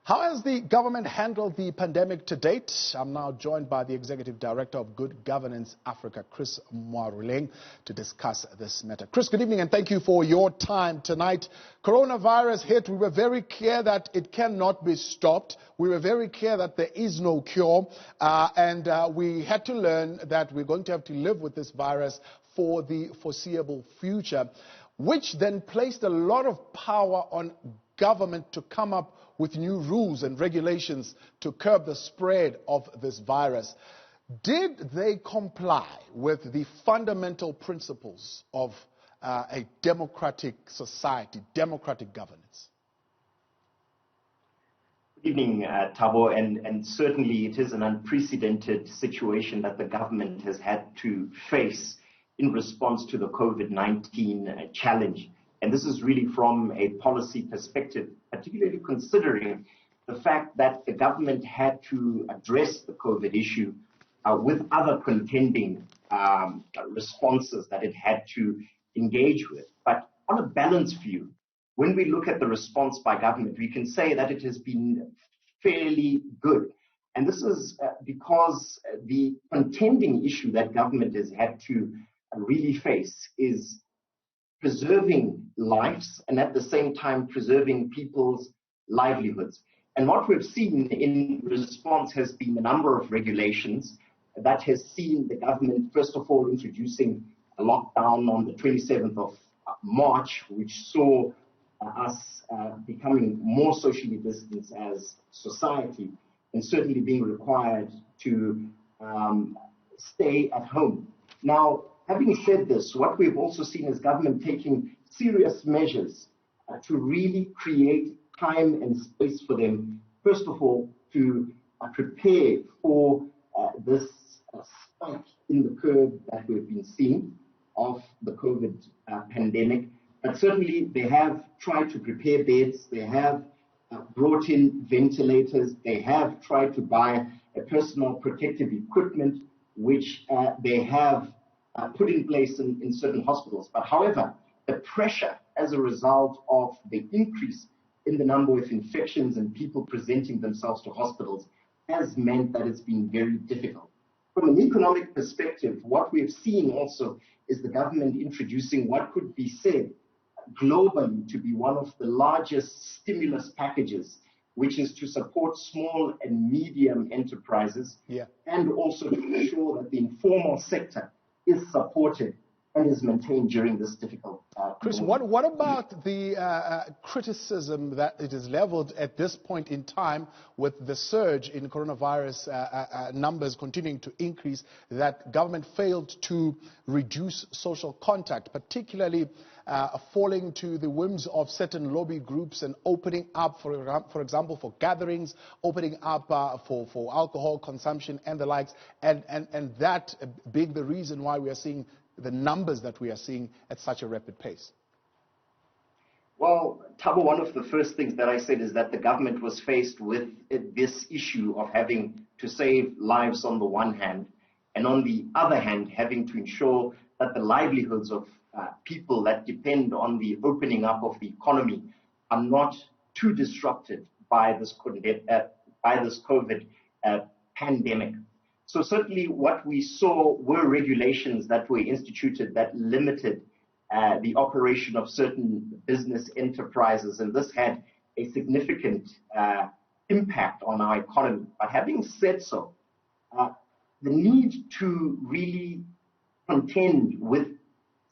How has the government handled the pandemic to date? I'm now joined by the Executive Director of Good Governance Africa, Chris Maroleng, to discuss this matter. Chris, good evening and thank you for your time tonight. Coronavirus hit. We were very clear that it cannot be stopped. We were very clear that there is no cure. And we had to learn that we're going to have to live with this virus for the foreseeable future, which then placed a lot of power on government to come up with new rules and regulations to curb the spread of this virus. Did they comply with the fundamental principles of a democratic society, democratic governance? Good evening, Thabo, and certainly it is an unprecedented situation that the government has had to face in response to the COVID-19 challenge. And this is really from a policy perspective, particularly considering the fact that the government had to address the COVID issue with other contending responses that it had to engage with. But on a balanced view, when we look at the response by government, we can say that it has been fairly good. And this is because the contending issue that government has had to really face is preserving lives and at the same time preserving people's livelihoods. And what we've seen in response has been a number of regulations that has seen the government, first of all, introducing a lockdown on the 27th of March, which saw us becoming more socially distanced as society and certainly being required to stay at home. Now, having said this, what we've also seen is government taking serious measures to really create time and space for them, first of all, to prepare for this spike in the curve that we've been seeing of the COVID pandemic. But certainly they have tried to prepare beds, they have brought in ventilators, they have tried to buy a personal protective equipment, which they have put in place in certain hospitals. But however, the pressure as a result of the increase in the number of infections and people presenting themselves to hospitals has meant that it's been very difficult. From an economic perspective, what we've seen also is the government introducing what could be said globally to be one of the largest stimulus packages, which is to support small and medium enterprises, and also to ensure that the informal sector is supported and is maintained during this difficult Chris, what about the criticism that it is leveled at this point in time with the surge in coronavirus numbers continuing to increase, that government failed to reduce social contact, particularly falling to the whims of certain lobby groups and opening up, for example, for gatherings, opening up for alcohol consumption and the likes, and that being the reason why we are seeing the numbers that we are seeing at such a rapid pace? Well, Thabo, one of the first things that I said is that the government was faced with this issue of having to save lives on the one hand, and on the other hand, having to ensure that the livelihoods of people that depend on the opening up of the economy are not too disrupted by this COVID pandemic. So certainly what we saw were regulations that were instituted that limited the operation of certain business enterprises, and this had a significant impact on our economy. But having said so, the need to really contend with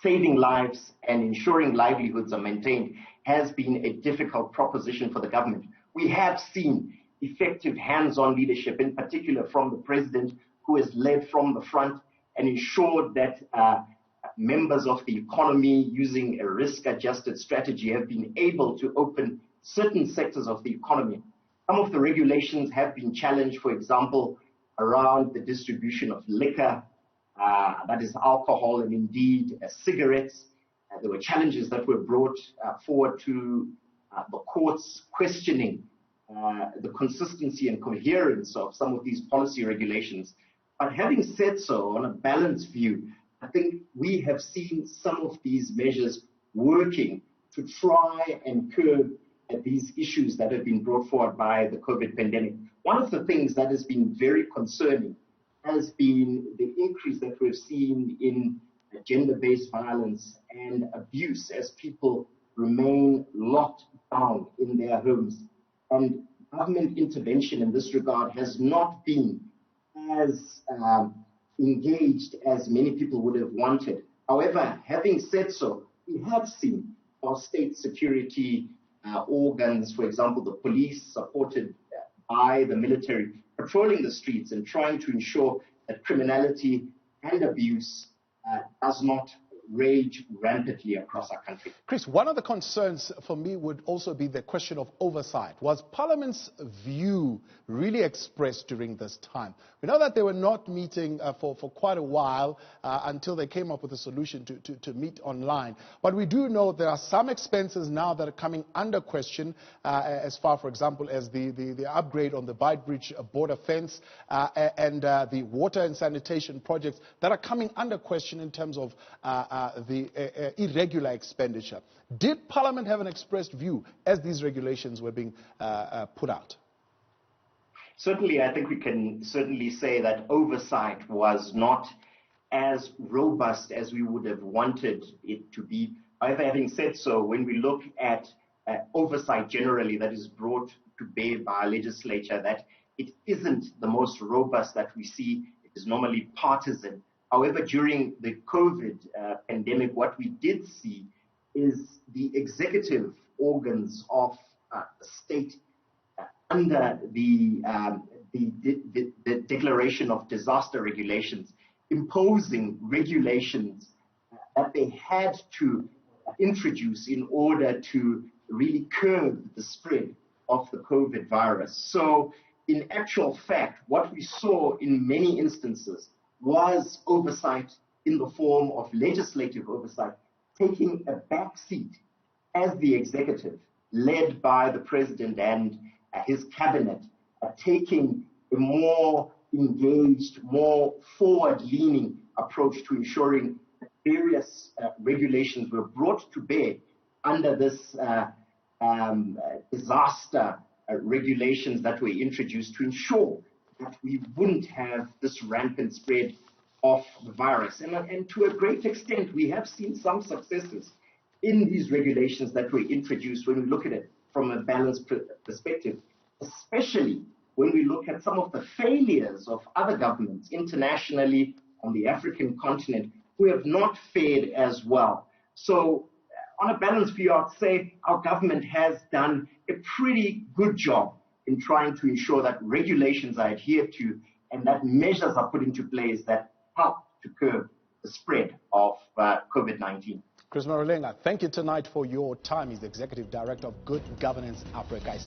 saving lives and ensuring livelihoods are maintained has been a difficult proposition for the government. We have seen effective hands-on leadership, in particular from the president, who has led from the front and ensured that members of the economy, using a risk-adjusted strategy, have been able to open certain sectors of the economy. Some of the regulations have been challenged, for example, around the distribution of liquor, that is alcohol, and indeed cigarettes. There were challenges that were brought forward to the courts questioning the consistency and coherence of some of these policy regulations. But having said so, on a balanced view, I think we have seen some of these measures working to try and curb these issues that have been brought forward by the COVID pandemic. One of the things that has been very concerning has been the increase that we've seen in gender-based violence and abuse as people remain locked down in their homes. And government intervention in this regard has not been as engaged as many people would have wanted. However, having said so, we have seen our state security organs, for example, the police, supported by the military, patrolling the streets and trying to ensure that criminality and abuse does not rage rampantly across our country. Chris, one of the concerns for me would also be the question of oversight. Was Parliament's view really expressed during this time? We know that they were not meeting for quite a while until they came up with a solution to meet online. But we do know there are some expenses now that are coming under question, as far, for example, as the upgrade on the Beitbridge border fence and the water and sanitation projects that are coming under question in terms of the irregular expenditure. Did Parliament have an expressed view as these regulations were being put out? Certainly, I think we can certainly say that oversight was not as robust as we would have wanted it to be. However, having said so, when we look at oversight generally that is brought to bear by our legislature, that it isn't the most robust that we see. It is normally partisan. However, during the COVID pandemic, what we did see is the executive organs of the state under the declaration of disaster regulations, imposing regulations that they had to introduce in order to really curb the spread of the COVID virus. So in actual fact, what we saw in many instances was oversight in the form of legislative oversight, taking a back seat as the executive, led by the president and his cabinet, taking a more engaged, more forward-leaning approach to ensuring that various regulations were brought to bear under this disaster regulations that were introduced to ensure that we wouldn't have this rampant spread of the virus. And to a great extent, we have seen some successes in these regulations that were introduced when we look at it from a balanced perspective, especially when we look at some of the failures of other governments internationally on the African continent who have not fared as well. So on a balanced view, I'd say our government has done a pretty good job in trying to ensure that regulations are adhered to and that measures are put into place that help to curb the spread of COVID-19. Chris Maroleng, thank you tonight for your time. He's the Executive Director of Good Governance Africa.